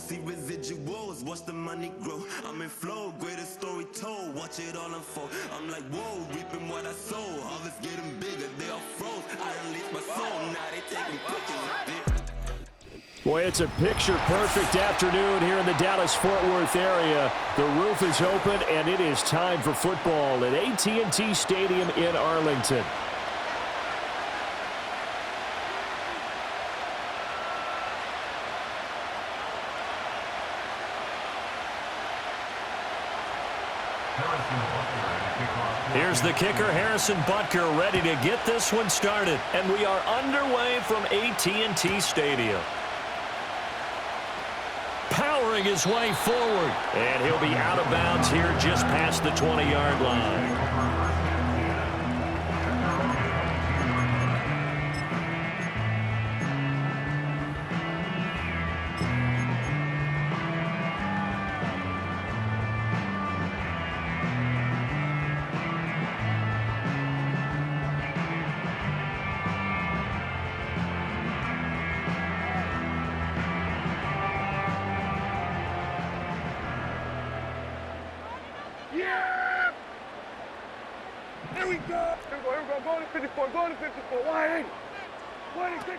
see residuals, watch the money grow. I'm in flow, greatest story told, watch it all unfold. I'm like, whoa, reaping what I sow. Harvest getting bigger, they all froze. I unleashed my soul, now they taking pictures of it. Boy, it's a picture-perfect afternoon here in the Dallas-Fort Worth area. The roof is open, and it is time for football at AT&T Stadium in Arlington. Here's the kicker, Harrison Butker, ready to get this one started. And we are underway from AT&T Stadium. Powering his way forward. And he'll be out of bounds here just past the 20-yard line. Here we go. Go to 54. Go to 54. Wide 80.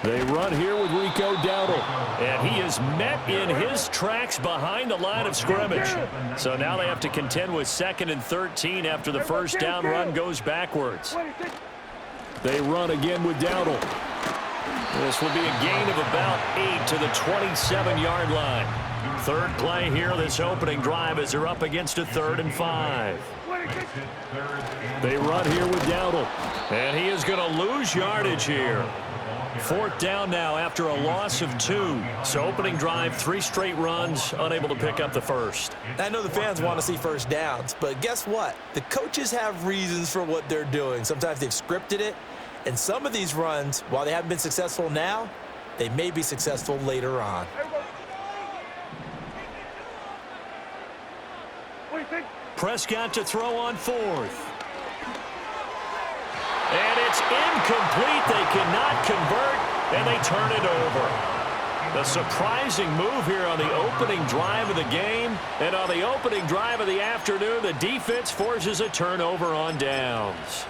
They run here with Rico Dowdle. And he is met in his tracks behind the line of scrimmage. So now they have to contend with 2nd and 13 after the first down run goes backwards. They run again with Dowdle. This will be a gain of about 8 to the 27-yard line. Third play here, this opening drive, as they're up against a 3rd and 5. They run here with Dowdle. And he is going to lose yardage here. 4th down now after a loss of 2. So opening drive, 3 straight runs, unable to pick up the first. I know the fans want to see first downs, but guess what? The coaches have reasons for what they're doing. Sometimes they've scripted it. And some of these runs, while they haven't been successful now, they may be successful later on. Prescott to throw on 4th. And it's incomplete. They cannot convert, and they turn it over. The surprising move here on the opening drive of the game. And on the opening drive of the afternoon, the defense forces a turnover on downs.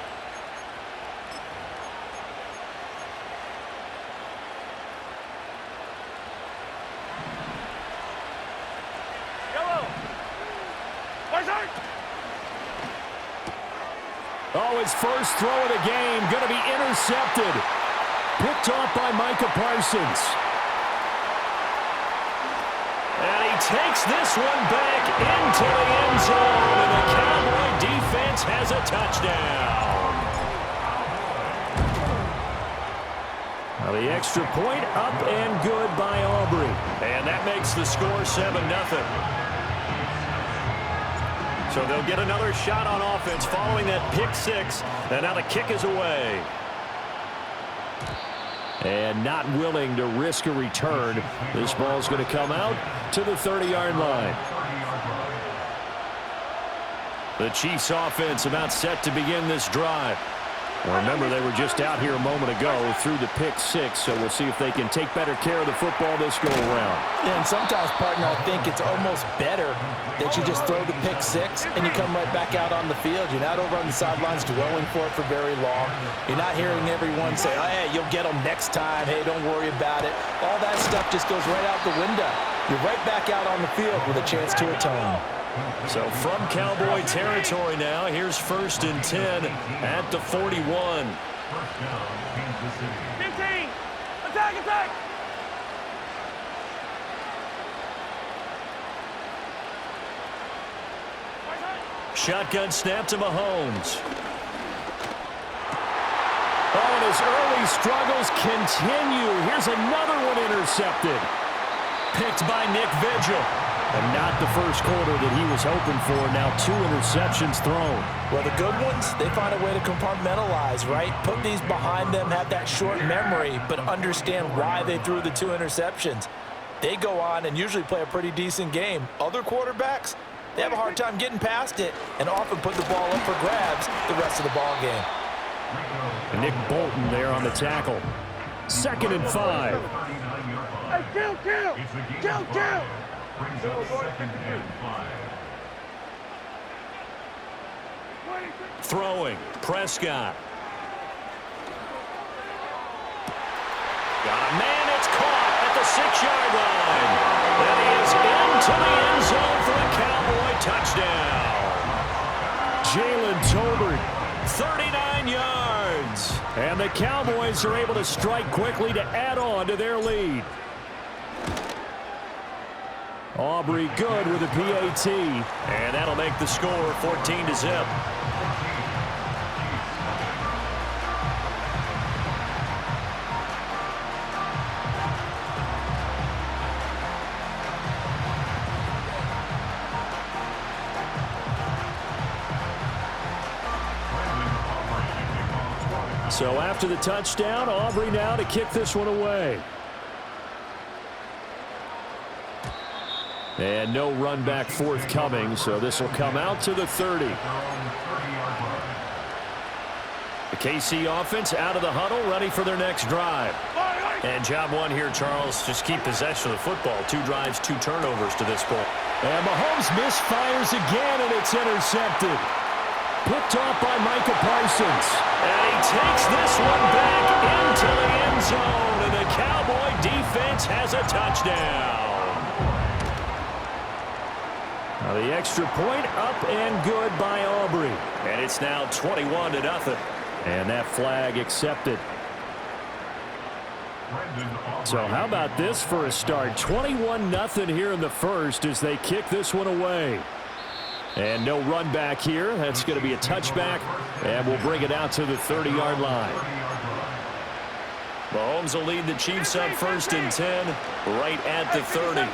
Oh, his first throw of the game going to be intercepted. Picked off by Micah Parsons. And he takes this one back into the end zone. And the Cowboy defense has a touchdown. Now the extra point up and good by Aubrey. And that makes the score 7-0. So they'll get another shot on offense following that pick 6. And now the kick is away. And not willing to risk a return. This ball's going to come out to the 30-yard line. The Chiefs offense about set to begin this drive. Well, remember, they were just out here a moment ago through the pick 6, so we'll see if they can take better care of the football this go-around. Yeah, and sometimes, partner, I think it's almost better that you just throw the pick 6 and you come right back out on the field. You're not over on the sidelines dwelling for it for very long. You're not hearing everyone say, oh, hey, you'll get them next time. Hey, don't worry about it. All that stuff just goes right out the window. You're right back out on the field with a chance to atone. So from Cowboy territory now, here's 1st and 10 at the 41. 15. Attack! Shotgun snap to Mahomes. Oh, and his early struggles continue. Here's another one intercepted. Picked by Nick Vigil. And not the first quarter that he was hoping for. Now 2 interceptions thrown. Well, the good ones, they find a way to compartmentalize, right? Put these behind them, have that short memory, but understand why they threw the 2 interceptions. They go on and usually play a pretty decent game. Other quarterbacks, they have a hard time getting past it and often put the ball up for grabs the rest of the ball game. And Nick Bolton there on the tackle. 2nd and 5. Hey, Bill, Kill! Kill! Kill! Brings up 2nd and 5. Throwing, Prescott. Got a man, it's caught at the 6-yard line. And he is into the end zone for a Cowboy touchdown. Jalen Tolbert, 39 yards. And the Cowboys are able to strike quickly to add on to their lead. Aubrey good with a PAT. And that'll make the score 14-0. So after the touchdown, Aubrey now to kick this one away. And no run back forthcoming, so this will come out to the 30. The KC offense out of the huddle, ready for their next drive. And job one here, Charles, just keep possession of the football. 2 drives, 2 turnovers to this point. And Mahomes misfires again, and it's intercepted. Picked off by Micah Parsons. And he takes this one back into the end zone. And the Cowboy defense has a touchdown. Now the extra point up and good by Aubrey. And it's now 21-0. And that flag accepted. So how about this for a start? 21-0 here in the first as they kick this one away. And no run back here. That's going to be a touchback. And we'll bring it out to the 30-yard line. Mahomes will lead the Chiefs up 1st and 10 right at the 30.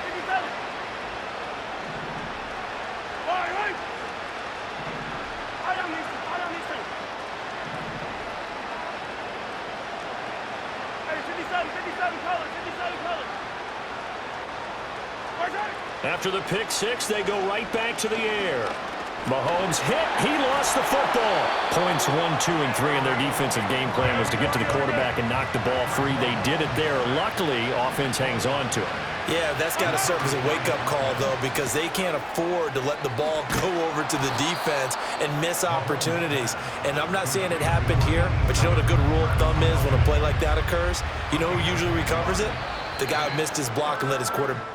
After the pick six, they go right back to the air. Mahomes hit. He lost the football. Points 1, 2, and 3 in their defensive game plan was to get to the quarterback and knock the ball free. They did it there. Luckily, offense hangs on to it. Yeah, that's got to serve as a wake-up call, though, because they can't afford to let the ball go over to the defense and miss opportunities. And I'm not saying it happened here, but you know what a good rule of thumb is when a play like that occurs? You know who usually recovers it? The guy who missed his block and let his quarterback.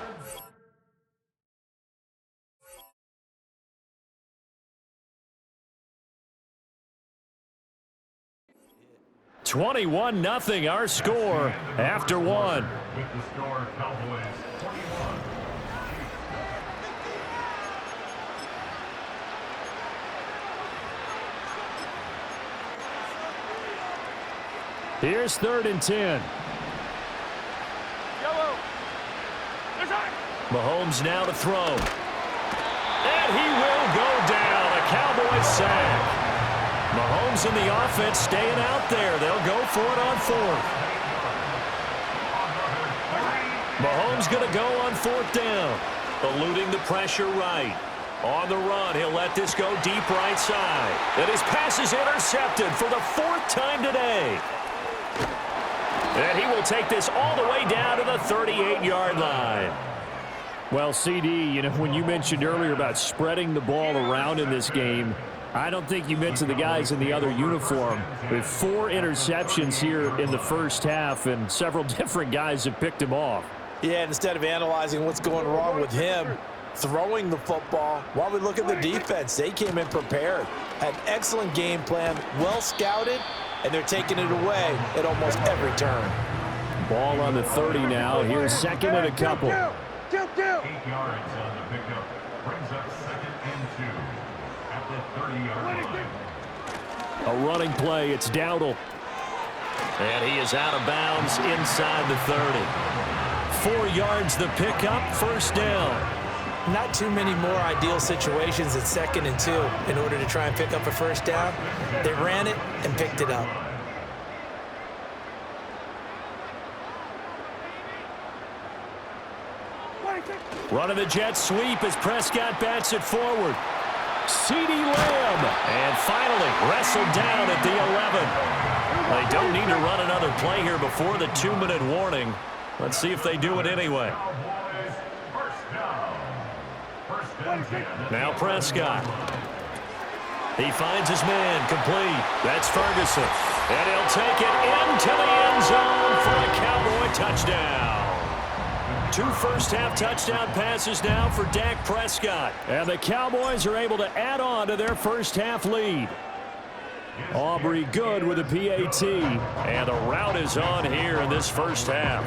21-0 our score after one. With the score, Cowboys 21. Here's 3rd and 10. Mahomes now to throw. And he will go down. A Cowboys sack. Mahomes and the offense staying out there. They'll go for it on 4th. Mahomes going to go on 4th down. Eluding the pressure right. On the run, he'll let this go deep right side. And his pass is intercepted for the 4th time today. And he will take this all the way down to the 38-yard line. Well, CD, you know, when you mentioned earlier about spreading the ball around in this game, I don't think you mentioned the guys in the other uniform. With 4 interceptions here in the first half, and several different guys have picked him off. Yeah, instead of analyzing what's going wrong with him, throwing the football, while we look at the defense, they came in prepared. Had excellent game plan, well scouted, and they're taking it away at almost every turn. Ball on the 30 now. Here's 2nd and a couple. 8 yards on the pickup. Brings up 2nd and 2 at the 30-yard line. A running play. It's Dowdle. And he is out of bounds inside the 30. 4 yards the pickup. 1st down. Not too many more ideal situations at 2nd and 2 in order to try and pick up a 1st down. They ran it and picked it up. Running the jet sweep as Prescott bats it forward. CeeDee Lamb. And finally wrestled down at the 11. They don't need to run another play here before the 2-minute warning. Let's see if they do it anyway. Now Prescott. He finds his man, complete. That's Ferguson. And he'll take it into the end zone for a Cowboy touchdown. 2 first-half touchdown passes now for Dak Prescott. And the Cowboys are able to add on to their first-half lead. Aubrey good with a PAT. And the route is on here in this first half.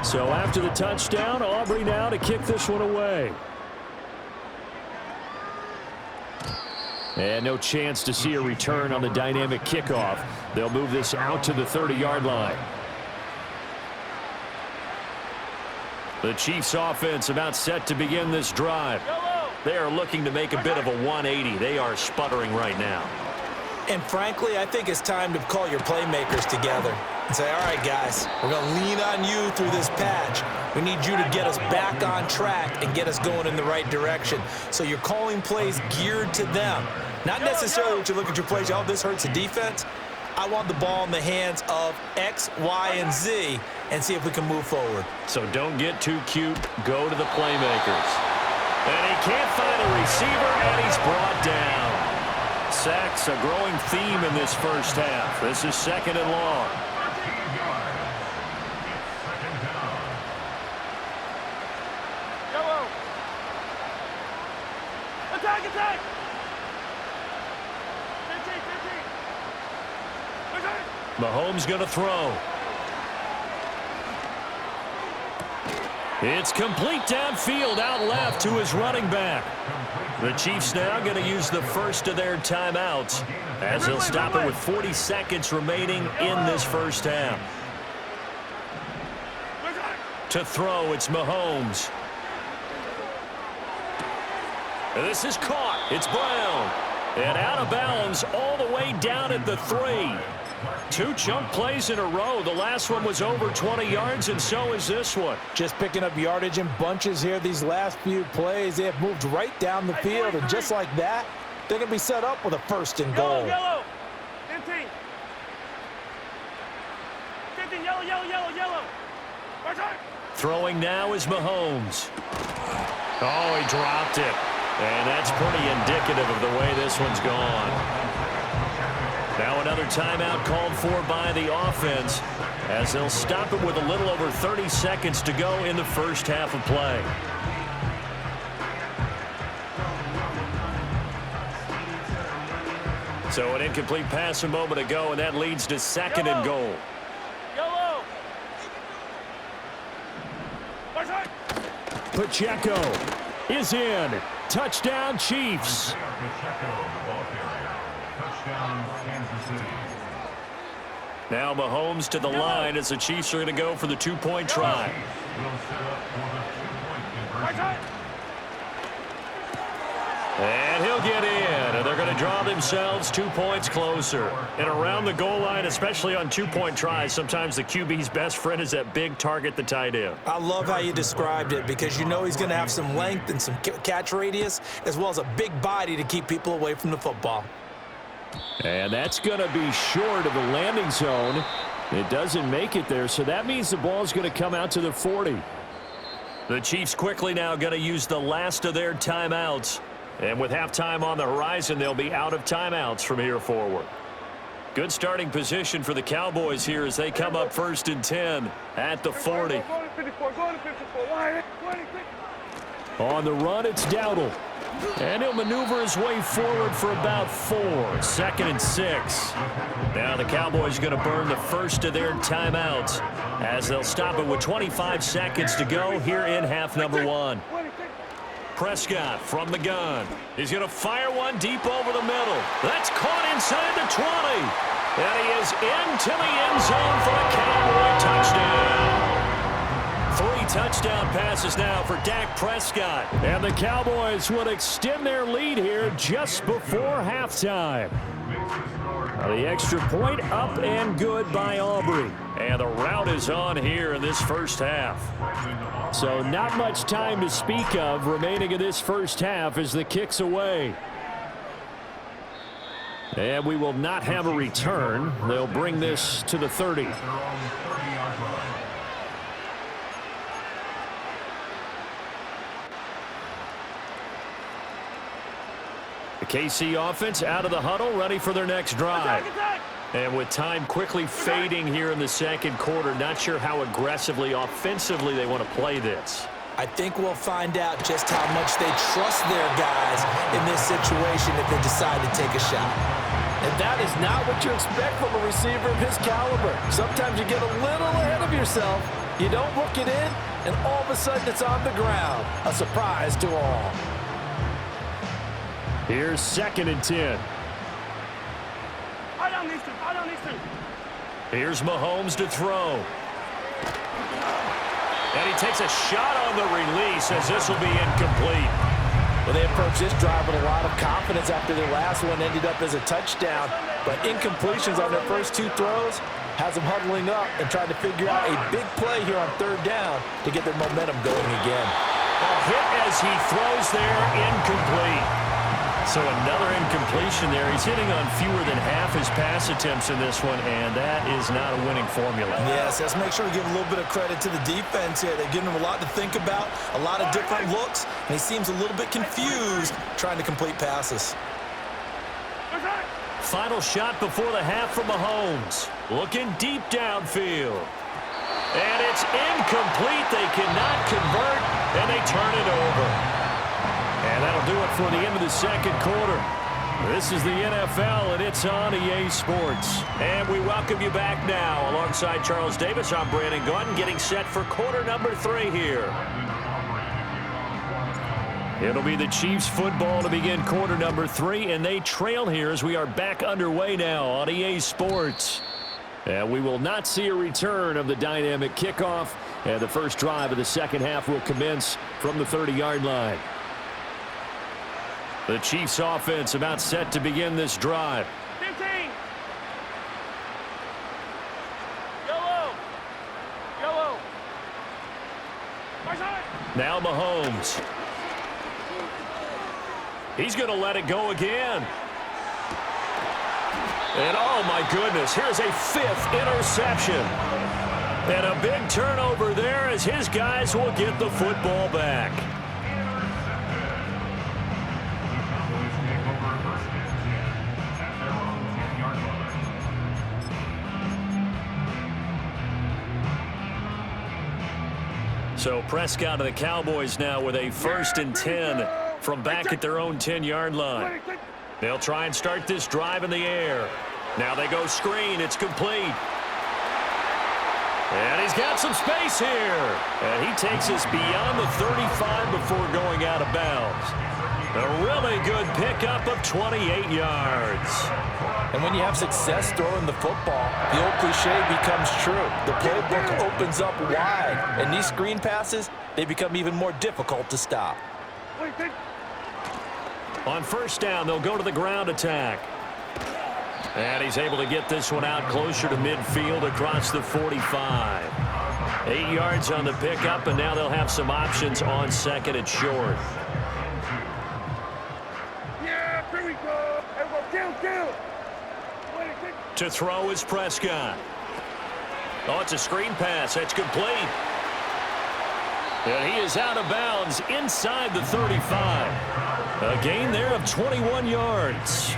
So after the touchdown, Aubrey now to kick this one away. And no chance to see a return on the dynamic kickoff. They'll move this out to the 30-yard line. The Chiefs offense about set to begin this drive. They are looking to make a bit of a 180. They are sputtering right now. And frankly, I think it's time to call your playmakers together and say, all right, guys, we're going to lean on you through this patch. We need you to get us back on track and get us going in the right direction. So you're calling plays geared to them. Not necessarily what you look at your plays, oh, this hurts the defense. I want the ball in the hands of X, Y, and Z and see if we can move forward. So don't get too cute. Go to the playmakers. And he can't find a receiver, and he's brought down. Sacks a growing theme in this first half. This is 2nd and long. Yellow. Attack, attack. 15. Mahomes going to throw. It's complete downfield, out left to his running back. The Chiefs now going to use the first of their timeouts as they'll stop it with 40 seconds remaining in this first half. To throw, it's Mahomes. And this is caught. It's Brown. And out of bounds all the way down at the 3. 2 chunk plays in a row. The last one was over 20 yards, and so is this one. Just picking up yardage in bunches here. These last few plays, they have moved right down the field, and just like that, they're going to be set up with a 1st and goal. Yellow. 15. 15, yellow, yellow, yellow, yellow. Throwing now is Mahomes. Oh, he dropped it. And that's pretty indicative of the way this one's gone. Now another timeout called for by the offense as they'll stop it with a little over 30 seconds to go in the first half of play. So an incomplete pass a moment ago, and that leads to 2nd and goal. Yellow. Pacheco is in. Touchdown, Chiefs. Now Mahomes to the line as the Chiefs are going to go for the 2-point try. And he'll get in, and they're going to draw themselves 2 points closer. And around the goal line, especially on 2-point tries, sometimes the QB's best friend is that big target, the tight end. I love how you described it because you know he's going to have some length and some catch radius as well as a big body to keep people away from the football. And that's going to be short of the landing zone. It doesn't make it there, so that means the ball's going to come out to the 40. The Chiefs quickly now going to use the last of their timeouts. And with halftime on the horizon, they'll be out of timeouts from here forward. Good starting position for the Cowboys here as they come up 1st and 10 at the 40. Go to 54, go to 54. Why? On the run, it's Dowdle. And he'll maneuver his way forward for about 4. 2nd and 6. Now the Cowboys are going to burn the first of their timeouts as they'll stop it with 25 seconds to go here in half number 1. Prescott from the gun. He's going to fire one deep over the middle. That's caught inside the 20. And he is into the end zone for a Cowboy touchdown. 3 touchdown passes now for Dak Prescott. And the Cowboys would extend their lead here just before halftime. Now the extra point up and good by Aubrey. And the route is on here in this first half. So not much time to speak of remaining in this first half as the kick's away. And we will not have a return. They'll bring this to the 30. Their own 30-yard line. The KC offense out of the huddle, ready for their next drive. And with time quickly fading here in the second quarter, not sure how aggressively, offensively they want to play this. I think we'll find out just how much they trust their guys in this situation if they decide to take a shot. And that is not what you expect from a receiver of his caliber. Sometimes you get a little ahead of yourself. You don't look it in, and all of a sudden it's on the ground. A surprise to all. Here's 2nd and 10. Here's Mahomes to throw. And he takes a shot on the release as this will be incomplete. Well, they approached this drive with a lot of confidence after their last one ended up as a touchdown. But incompletions on their first 2 throws has them huddling up and trying to figure out a big play here on 3rd down to get their momentum going again. A hit as he throws there, incomplete. So another incompletion there. He's hitting on fewer than half his pass attempts in this one, and that is not a winning formula. Yes, let's make sure we give a little bit of credit to the defense here. They're giving him a lot to think about, a lot of different looks, and he seems a little bit confused trying to complete passes. Final shot before the half from Mahomes. Looking deep downfield. And it's incomplete. They cannot convert, and they turn it over. And that'll do it for the end of the second quarter. This is the NFL, and it's on EA Sports. And we welcome you back now. Alongside Charles Davis, I'm Brandon Gaudin, getting set for quarter number 3 here. It'll be the Chiefs football to begin quarter number 3, and they trail here as we are back underway now on EA Sports. And we will not see a return of the dynamic kickoff, and the first drive of the second half will commence from the 30-yard line. The Chiefs offense about set to begin this drive. 15. Yellow. Yellow. Now Mahomes. He's going to let it go again. And oh my goodness, here's a 5th interception. And a big turnover there as his guys will get the football back. So Prescott and the Cowboys now with a 1st and 10 from back at their own 10-yard line. They'll try and start this drive in the air. Now they go screen. It's complete. And he's got some space here. And he takes us beyond the 35 before going out of bounds. A really good pickup of 28 yards. And when you have success throwing the football, the old cliche becomes true. The playbook opens up wide. And these screen passes, they become even more difficult to stop. On 1st down, they'll go to the ground attack. And he's able to get this one out closer to midfield across the 45. 8 yards on the pickup, and now they'll have some options on 2nd and short. Yeah, here we go. Everyone, down. To throw is Prescott. Oh, it's a screen pass. That's complete. And he is out of bounds inside the 35. A gain there of 21 yards.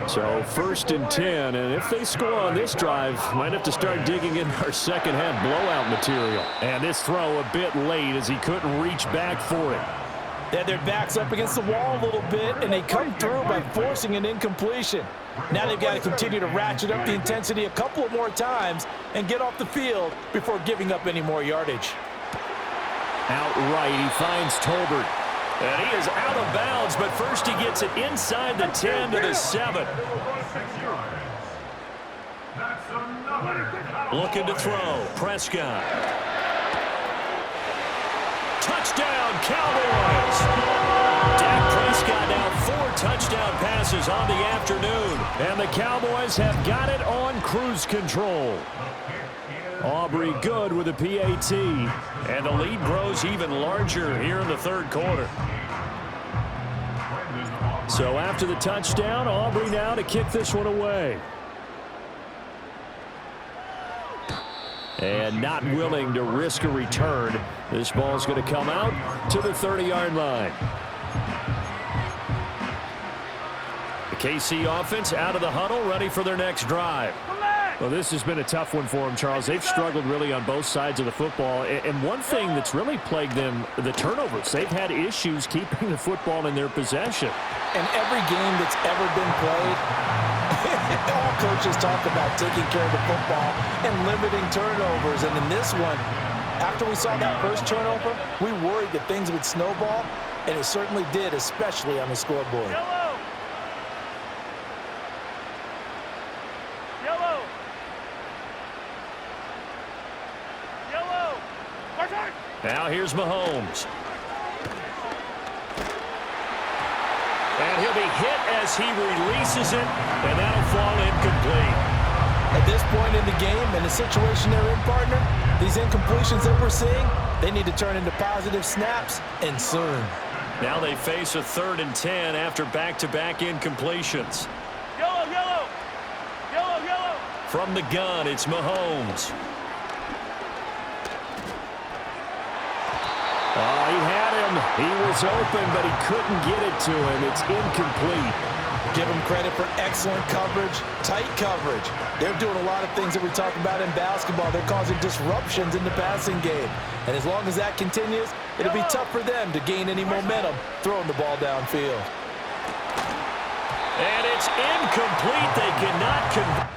So 1st and 10, and if they score on this drive, might have to start digging in our second half blowout material. And this throw a bit late as he couldn't reach back for it. They had their backs up against the wall a little bit, and they come through by forcing an incompletion. Now they've got to continue to ratchet up the intensity a couple of more times and get off the field before giving up any more yardage. Outright, he finds Tolbert. And he is out of bounds, but first he gets it inside the 10 to the 7. Looking to throw. Prescott. Touchdown, Cowboys! Dak Prescott now 4 touchdown passes on the afternoon. And the Cowboys have got it on cruise control. Aubrey good with a PAT. And the lead grows even larger here in the 3rd quarter. So after the touchdown, Aubrey now to kick this one away. And not willing to risk a return. This ball's going to come out to the 30-yard line. The KC offense out of the huddle, ready for their next drive. Well, this has been a tough one for them, Charles. They've struggled really on both sides of the football. And one thing that's really plagued them, the turnovers. They've had issues keeping the football in their possession. In every game that's ever been played, all coaches talk about taking care of the football and limiting turnovers. And in this one, after we saw that first turnover, we worried that things would snowball, and it certainly did, especially on the scoreboard. Now here's Mahomes. And he'll be hit as he releases it, and that'll fall incomplete. At this point in the game, in the situation they're in, partner, these incompletions that we're seeing, they need to turn into positive snaps, and soon. Now they face a 3rd and 10 after back-to-back incompletions. Yellow, yellow. Yellow, yellow. From the gun, it's Mahomes. Oh, he had him. He was open, but he couldn't get it to him. It's incomplete. Give them credit for excellent coverage, tight coverage. They're doing a lot of things that we talk about in basketball. They're causing disruptions in the passing game. And as long as that continues, it'll be tough for them to gain any momentum throwing the ball downfield. And it's incomplete. They cannot convert.